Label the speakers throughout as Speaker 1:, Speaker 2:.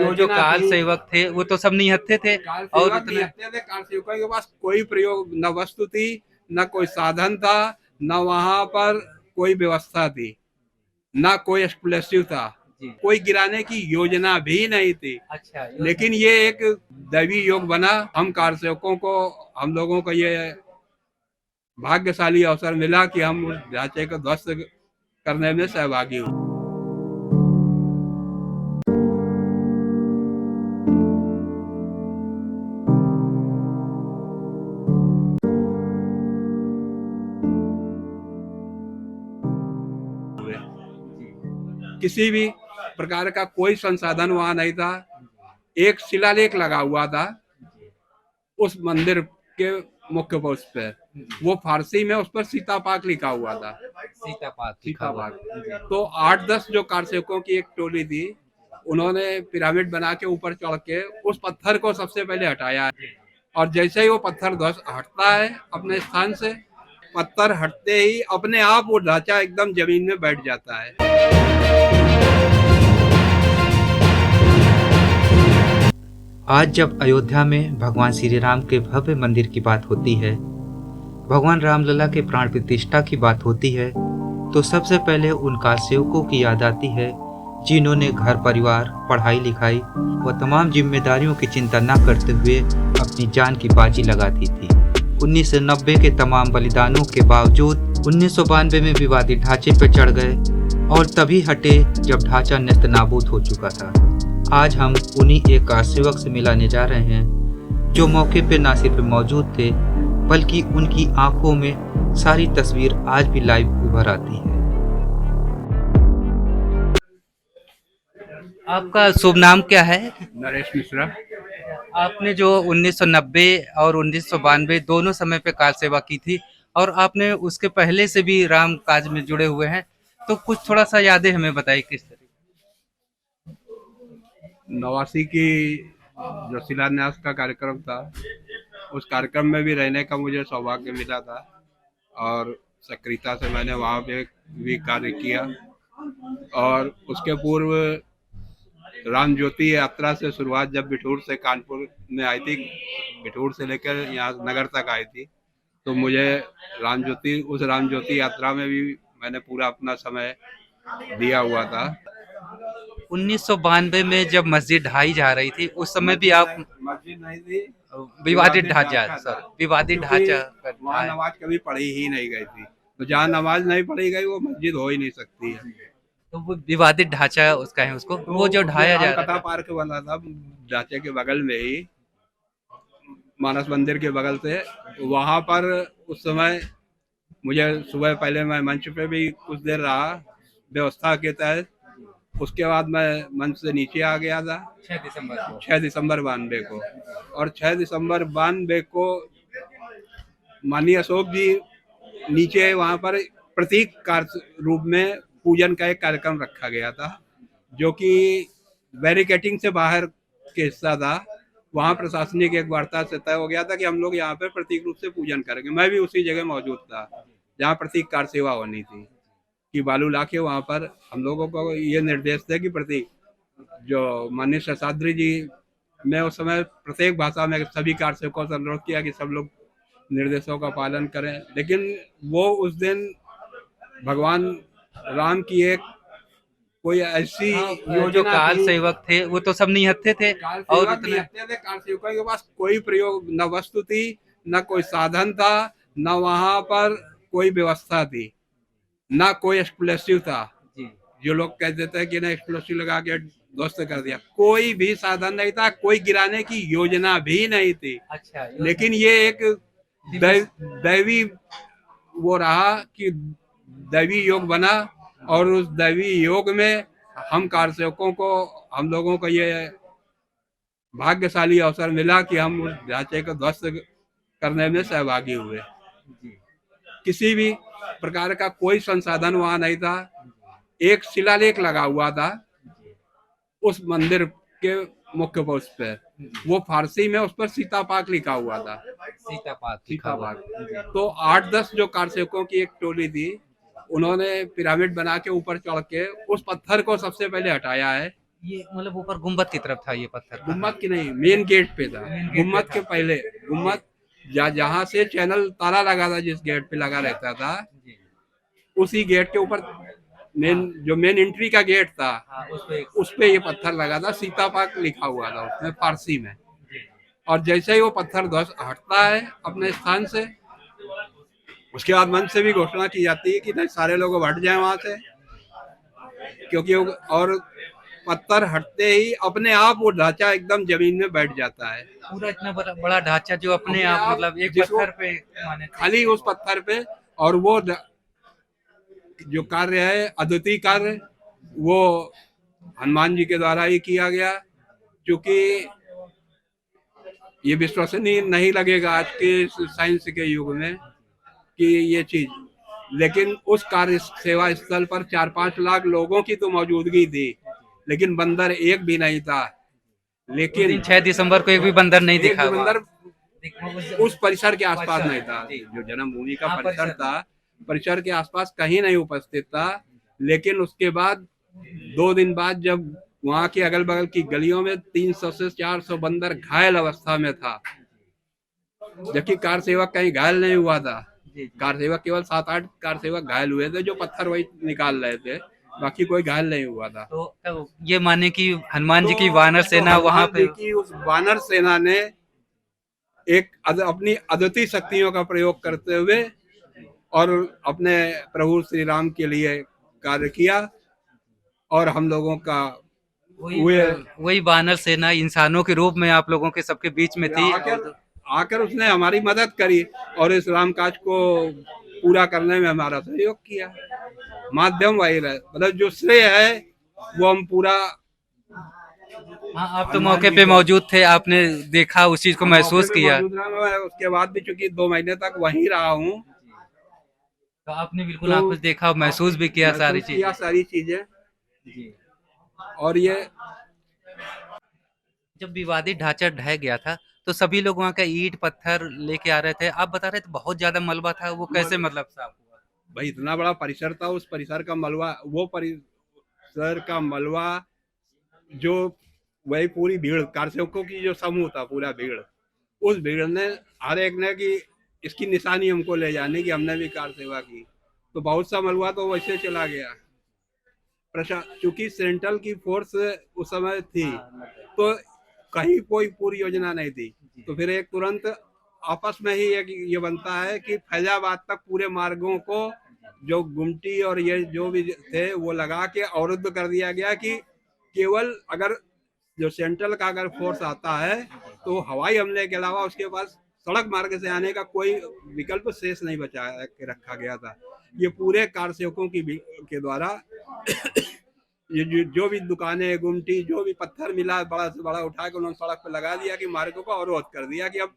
Speaker 1: वो जो
Speaker 2: योजना
Speaker 1: काल
Speaker 2: थी।
Speaker 1: सेवक थे वो तो सब निहत्थे थे
Speaker 2: कार
Speaker 1: और
Speaker 2: सेवक
Speaker 1: उतने
Speaker 2: निहत्थे थे, कार सेवकों के पास कोई प्रयोग न वस्तु थी, न कोई साधन था, न वहां पर कोई व्यवस्था थी, ना कोई एक्सप्लेसिव था,
Speaker 1: जी।
Speaker 2: कोई गिराने की योजना भी नहीं थी।
Speaker 1: अच्छा
Speaker 2: लेकिन ये एक दैवी योग बना। हम कार सेवकों को, हम लोगों को ये भाग्यशाली अवसर मिला कि हम उस ढांचे को ध्वस्त करने में सहभागी हुए। किसी भी प्रकार का कोई संसाधन वहां नहीं था। एक शिलालेख लगा हुआ था उस मंदिर के मुख्य पोस्ट पे, वो फारसी में, उस पर सीता पाक लिखा हुआ था।
Speaker 1: सीता पाक लिखा
Speaker 2: सीता
Speaker 1: हुआ
Speaker 2: पाक।
Speaker 1: था।
Speaker 2: तो 8-10 जो कारसेवकों की एक टोली थी, उन्होंने पिरामिड बना के ऊपर चढ़ के उस पत्थर को सबसे पहले हटाया, और जैसे ही वो पत्थर ध्वस्त हटता है अपने स्थान से, पत्थर हटते ही अपने आप वो ढांचा एकदम जमीन में बैठ जाता है।
Speaker 1: आज जब अयोध्या में भगवान श्री राम के भव्य मंदिर की बात होती है, भगवान रामलला के प्राण प्रतिष्ठा की बात होती है, तो सबसे पहले उन सेवकों की याद आती है जिन्होंने घर परिवार, पढ़ाई लिखाई व तमाम जिम्मेदारियों की चिंता न करते हुए अपनी जान की बाजी लगा दी थी। 1990 के तमाम बलिदानों के बावजूद 1992 में विवादित ढांचे पर चढ़ गए और तभी हटे जब ढांचा नेस्त नाबूद हो चुका था। आज हम उन्हीं एक सेवक से मिलाने जा रहे हैं जो मौके पे न सिर्फ मौजूद थे बल्कि उनकी आंखों में सारी तस्वीर आज भी लाइव उभर आती है। आपका शुभ नाम क्या है?
Speaker 2: नरेश मिश्रा।
Speaker 1: आपने जो 1990 और 1992 दोनों समय पे कार सेवा की थी और आपने उसके पहले से भी राम काज में जुड़े हुए हैं, तो कुछ थोड़ा सा यादें हमें बताइए किस तरह।
Speaker 2: 89 की जो शिलान्यास का कार्यक्रम था, उस कार्यक्रम में भी रहने का मुझे सौभाग्य मिला था, और सक्रियता से मैंने वहाँ पे भी कार्य किया। और उसके पूर्व राम ज्योति यात्रा से शुरुआत जब बिठूर से कानपुर में आई थी, बिठूर से लेकर यहाँ नगर तक आई थी, तो मुझे उस राम ज्योति यात्रा में भी मैंने पूरा अपना समय दिया हुआ था।
Speaker 1: 1992 में जब मस्जिद ढाई जा रही थी उस समय भी आप
Speaker 2: मस्जिद नहीं थी,
Speaker 1: विवादित ढांचा, सर विवादित
Speaker 2: क्योंकि
Speaker 1: ढांचा
Speaker 2: वहाँ नमाज कभी पढ़ी ही नहीं गई थी, तो जहाँ नमाज नहीं पढ़ी गई वो मस्जिद हो ही नहीं सकती है।
Speaker 1: तो वो विवादित ढांचा उसका है, उसको
Speaker 2: तो
Speaker 1: वो जो
Speaker 2: उसमें
Speaker 1: ढाया जा
Speaker 2: राम
Speaker 1: रहा
Speaker 2: कथा
Speaker 1: था।
Speaker 2: पार्क बना था ढांचे के बगल में ही, मानस मंदिर के बगल से। वहां पर उस समय मुझे सुबह, पहले मैं मंच पे भी कुछ देर रहा व्यवस्था के तहत, उसके बाद मैं मंच से नीचे आ गया था 6 दिसंबर 92 को। और 6 दिसंबर 92 को माननीय अशोक जी नीचे वहां पर प्रतीक कार्य रूप में पूजन का एक कार्यक्रम रखा गया था, जो कि बैरिकेटिंग से बाहर के हिस्सा था। वहां प्रशासनिक एक वार्ता से तय हो गया था कि हम लोग यहाँ पे प्रतीक रूप से पूजन करेंगे। मैं भी उसी जगह मौजूद था जहाँ प्रतीक कार सेवा होनी थी, कि बालू लाके वहां पर हम लोगों को ये निर्देश थे कि प्रतीक, जो माननीय शेषाद्री जी ने उस समय प्रत्येक भाषा में सभी कार सेवकों से अनुरोध किया कि सब लोग निर्देशों का पालन करें। लेकिन वो उस दिन भगवान राम की एक कोई ऐसी
Speaker 1: जो
Speaker 2: योजना
Speaker 1: काल
Speaker 2: थी।
Speaker 1: सेवक थे वो तो सब निहत्थे थे
Speaker 2: कार
Speaker 1: और
Speaker 2: सेवक
Speaker 1: उतने
Speaker 2: निहत्थे थे, कार सेवकों के पास कोई प्रयोग न वस्तु थी, न कोई साधन था, न वहां पर कोई व्यवस्था थी, ना कोई एक्सप्लेसिव था।
Speaker 1: जी।
Speaker 2: जो लोग कह देते हैं कि ना एक्सप्लोसिव लगा के ध्वस्त कर दिया, कोई भी साधन नहीं था, कोई गिराने की योजना भी नहीं थी।
Speaker 1: अच्छा
Speaker 2: लेकिन ये एक दैवी वो रहा कि दैवी योग बना, और उस दैवी योग में हम कारसेवकों को, हम लोगों को ये भाग्यशाली अवसर मिला कि हम उस ढांचे को ध्वस्त करने में सहभागी हुए। किसी भी प्रकार का कोई संसाधन वहां नहीं था। एक शिलालेख लगा हुआ था उस मंदिर के मुख्य पोस्ट पे, वो फारसी में, उस पर सीता पाक लिखा हुआ था।
Speaker 1: सीता पाक लिखा
Speaker 2: सीता
Speaker 1: हुआ
Speaker 2: पाक।
Speaker 1: था।
Speaker 2: तो 8-10 जो कारसेवकों की एक टोली थी, उन्होंने पिरामिड बना के ऊपर चढ़ के उस पत्थर को सबसे पहले हटाया है,
Speaker 1: ये मतलब ऊपर गुम्बद की तरफ था ये पत्थर?
Speaker 2: गुम्बद की नहीं, मेन गेट पे था।
Speaker 1: मेन गेट पे
Speaker 2: गुम्बद
Speaker 1: था।
Speaker 2: के पहले, गुम्बद जहाँ से चैनल ताला लगा था, जिस गेट पे लगा रहता था,
Speaker 1: जी।
Speaker 2: उसी गेट के ऊपर मेन,
Speaker 1: हाँ,
Speaker 2: जो मेन एंट्री का गेट था,
Speaker 1: हाँ, उस पे
Speaker 2: उस पे ये पत्थर लगा था, सीता पार्क लिखा हुआ था उसमें फारसी में।
Speaker 1: जी,
Speaker 2: और जैसे ही वो पत्थर ध्वस्त हटता है अपने स्थान से, उसके बाद मंच से भी घोषणा की जाती है कि नहीं, सारे लोग हट जाएं वहां से, क्योंकि और पत्थर हटते ही अपने आप वो ढांचा एकदम जमीन में बैठ जाता है।
Speaker 1: पूरा इतना बड़ा बड़ा ढांचा जो अपने
Speaker 2: अपने
Speaker 1: आप
Speaker 2: आप,
Speaker 1: मतलब एक
Speaker 2: जिसको
Speaker 1: पत्थर पे माने टिक
Speaker 2: खाली
Speaker 1: गया।
Speaker 2: उस पत्थर पे, और वो जो कार्य है, अद्वितीय कार्य, वो हनुमान जी के द्वारा ही किया गया। क्योंकि ये विश्वसनीय नहीं लगेगा आज के साइंस के युग में कि ये चीज, लेकिन उस कार्य सेवा स्थल पर 4-5 लाख लोगों की तो मौजूदगी थी, लेकिन बंदर एक भी नहीं था।
Speaker 1: उस
Speaker 2: लेकिन
Speaker 1: दिन 6 दिसंबर को एक भी बंदर नहीं
Speaker 2: एक
Speaker 1: दिखा
Speaker 2: भी
Speaker 1: वहाँ।
Speaker 2: बंदर उस परिसर के आसपास
Speaker 1: परिसर
Speaker 2: नहीं था।
Speaker 1: जी,
Speaker 2: जो जन्मभूमि का
Speaker 1: हाँ,
Speaker 2: परिसर
Speaker 1: परिसर में।
Speaker 2: था, परिसर के आसपास कहीं नहीं उपस्थित था। लेकिन उसके बाद 2 दिन बाद, जब वहां के अगल बगल की गलियों में 300 से 400 बंदर घायल अवस्था में था, जबकि कार सेवक कहीं घायल नहीं हुआ था।
Speaker 1: जी, जी।
Speaker 2: कार सेवक, केवल 7-8 कार सेवक घायल हुए थे, जो पत्थर वही निकाल रहे थे, बाकी कोई घायल नहीं हुआ था।
Speaker 1: तो ये माने कि हनुमान जी की वानर
Speaker 2: तो
Speaker 1: सेना वहाँ
Speaker 2: हनुमान
Speaker 1: पे।
Speaker 2: जी की उस वानर सेना ने एक अपनी अद्वितीय शक्तियों का प्रयोग करते हुए और अपने प्रभु श्री राम के लिए कार्य किया, और हम लोगों का
Speaker 1: वही
Speaker 2: हुए
Speaker 1: वही वानर सेना इंसानों के रूप में आप लोगों के सबके बीच में थी
Speaker 2: आकर
Speaker 1: और
Speaker 2: आकर उसने हमारी मदद करी, और इस राम काज को पूरा करने में हमारा सहयोग किया। माध्यम वही रहे, मतलब जो श्रेय है वो हम पूरा
Speaker 1: हाँ, आप तो
Speaker 2: हनुमान
Speaker 1: मौके
Speaker 2: जी
Speaker 1: पे
Speaker 2: को।
Speaker 1: मौजूद थे, आपने देखा, उस चीज को
Speaker 2: हम मौके
Speaker 1: महसूस
Speaker 2: पे
Speaker 1: किया।
Speaker 2: मौजूद रहा, मैं उसके बाद भी चूंकि 2 महीने तक वहीं रहा हूँ,
Speaker 1: तो आपने बिल्कुल
Speaker 2: तो
Speaker 1: आंखों से देखा, महसूस भी किया सारी
Speaker 2: महसूस किया
Speaker 1: चीजें।
Speaker 2: सारी चीजें।
Speaker 1: जी।
Speaker 2: और ये
Speaker 1: जब विवादित ढांचा ढह गया था तो सभी लोग वहाँ का ईंट पत्थर लेके आ रहे थे, आप बता रहे थे बहुत ज्यादा मलबा था, वो कैसे मतलब साफ हुआ?
Speaker 2: भाई, इतना बड़ा परिसर था, उस परिसर का मलबा, वो परिसर का मलबा, जो वही पूरी भीड़, कारसेवकों की जो समूह था, पूरा भीड़, उस भीड़ ने, हर एक ने कि इसकी निशानी हमको ले जाने की, हमने भी कार सेवा की, तो बहुत सा मलबा तो वैसे चला गया। क्योंकि सेंट्रल की फोर्स उस समय थी,
Speaker 1: हाँ,
Speaker 2: तो कहीं कोई पूरी योजना नहीं थी।
Speaker 1: जी,
Speaker 2: तो फिर एक तुरंत आपस में ही एक ये बनता है कि फैजाबाद तक पूरे मार्गों को, जो गुमटी और ये जो भी थे, वो लगा के अवरुद्ध कर दिया गया कि केवल अगर जो सेंट्रल का अगर फोर्स आता है, तो हवाई हमले के अलावा उसके पास सड़क मार्ग से आने का कोई विकल्प शेष नहीं बचा के रखा गया था। ये पूरे कार सेवकों के द्वारा ये जो भी दुकानें, गुमटी, जो भी पत्थर मिला बड़ा से बड़ा, उठा के उन्होंने सड़क पर लगा दिया कि मार्गों को अवरोध कर दिया कि अब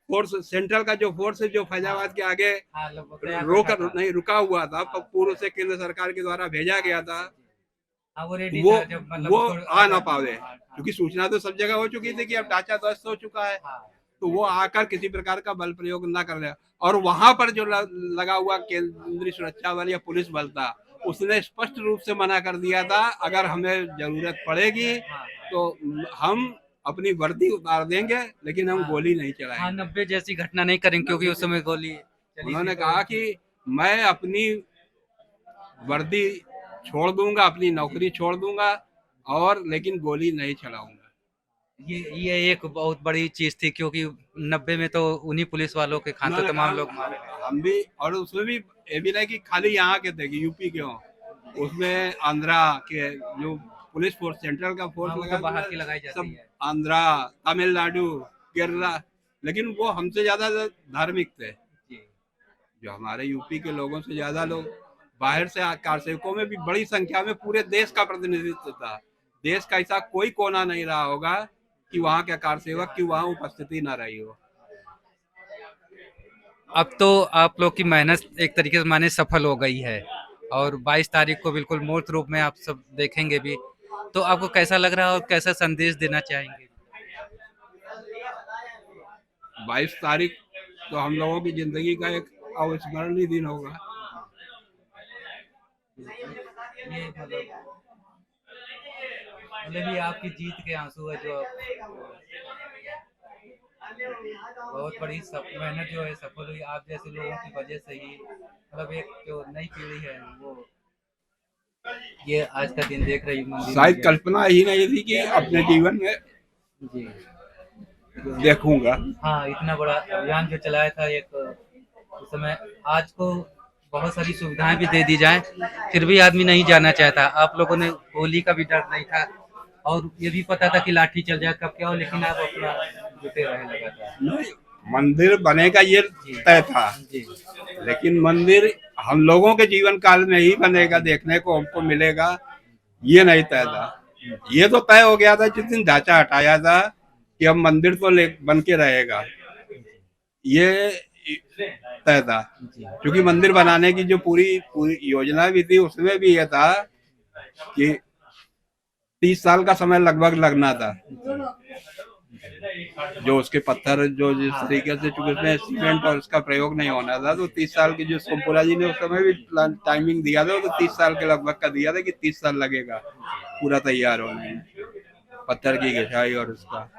Speaker 2: फोर्स, सेंट्रल का जो फोर्स है, जो फैजाबाद के आगे
Speaker 1: हाँ, लगभग तैयार
Speaker 2: रोक
Speaker 1: बैठा था।
Speaker 2: नहीं रुका हुआ था, पूर्व से केंद्र सरकार के द्वारा भेजा गया था,
Speaker 1: हाँ, वो रेडी
Speaker 2: वो
Speaker 1: था जब
Speaker 2: वो
Speaker 1: मतलब थोड़ा
Speaker 2: आ ना
Speaker 1: अगर।
Speaker 2: पावे,
Speaker 1: हाँ,
Speaker 2: क्योंकि सूचना तो सब जगह हो चुकी थी कि अब ढांचा ध्वस्त हो चुका है।
Speaker 1: हाँ,
Speaker 2: तो वो आकर किसी प्रकार का बल प्रयोग ना कर रहा, और वहां पर जो लगा हुआ केंद्रीय सुरक्षा बल या पुलिस बल था, उसने स्पष्ट रूप से मना कर दिया था, अगर हमें जरूरत पड़ेगी
Speaker 1: हाँ,
Speaker 2: तो हम अपनी वर्दी उतार देंगे, लेकिन हम
Speaker 1: हाँ,
Speaker 2: गोली नहीं
Speaker 1: हाँ,
Speaker 2: चलाएंगे।
Speaker 1: 90 जैसी घटना नहीं करेंगे क्योंकि उस समय गोली चली थी
Speaker 2: उन्होंने
Speaker 1: तो।
Speaker 2: कहा कि मैं अपनी वर्दी छोड़ दूंगा, अपनी नौकरी छोड़ दूंगा, और लेकिन गोली नहीं चलाऊंगा।
Speaker 1: ये एक बहुत बड़ी चीज थी क्योंकि 90 में तो उन्हीं पुलिस वालों के खाते
Speaker 2: उन्होंने कहा
Speaker 1: तमाम लोग मारे गए।
Speaker 2: हम भी, और उसमें भी ये भी नहीं कि खाली यहाँ के थे कि यूपी के हों, उसमें आंध्रा के जो पुलिस फोर्स, सेंट्रल का फोर्स
Speaker 1: हाँ, वो तो
Speaker 2: लगा,
Speaker 1: बाहर की लगाई जाती
Speaker 2: सब
Speaker 1: है।
Speaker 2: आंध्रा, तमिलनाडु, केरला, लेकिन वो हमसे ज्यादा धार्मिक थे।
Speaker 1: जी।
Speaker 2: जो हमारे यूपी के लोगों से ज्यादा लोग बाहर से कार सेवकों में भी बड़ी संख्या में पूरे देश का प्रतिनिधित्व था। देश का ऐसा कोई कोना नहीं रहा होगा कि वहाँ के कार सेवक की वहाँ उपस्थिति ना रही हो।
Speaker 1: अब तो आप लोग की मेहनत एक तरीके से माने सफल हो गई है और 22 तारीख को बिल्कुल मूर्त रूप में आप सब देखेंगे भी। तो आपको कैसा लग रहा है और कैसा संदेश देना चाहेंगे?
Speaker 2: 22 तारीख तो हम लोगों की जिंदगी का एक अविस्मरणीय दिन होगा।
Speaker 1: ये मतलब मतलब ये आपकी जीत के आंसू है जो बहुत बड़ी मेहनत जो है सफल हुई आप जैसे लोगों की वजह से ही, मतलब एक जो नई पीढ़ी है वो ये आज का दिन देख रही मंदिर में
Speaker 2: शायद
Speaker 1: गया।
Speaker 2: कल्पना ही नहीं थी कि अपने जीवन में
Speaker 1: जी।
Speaker 2: देखूंगा।
Speaker 1: हाँ, इतना बड़ा अभियान जो चलाया था एक उस समय, आज को बहुत सारी सुविधाएं भी दे दी जाए फिर भी आदमी नहीं जाना चाहता। आप लोगों ने गोली का भी डर नहीं था और ये भी पता था कि लाठी चल जाए कब क्या हो, लेकिन आप अपना जुटे रहे लगातार।
Speaker 2: नहीं, मंदिर बनेगा ये
Speaker 1: जी
Speaker 2: तय था,
Speaker 1: जी
Speaker 2: लेकिन मंदिर हम लोगों के जीवन काल में ही बनेगा, देखने को हमको मिलेगा, ये नहीं तय था। ये तो तय हो गया था जिस दिन ढांचा हटाया था कि अब मंदिर तो बन के रहेगा, ये तय था। क्योंकि मंदिर बनाने की जो पूरी पूरी योजना भी थी उसमें भी यह था कि 30 साल का समय लगभग लगना था। जो उसके पत्थर जो जिस तरीके से, चूंकि उसमें सीमेंट और उसका प्रयोग नहीं होना था, तो 30 साल की जो सोमपुरा जी ने उस समय भी टाइमिंग दिया था, तो 30 साल के लगभग का दिया था कि 30 साल लगेगा पूरा तैयार होने में, पत्थर की घिसाई और उसका।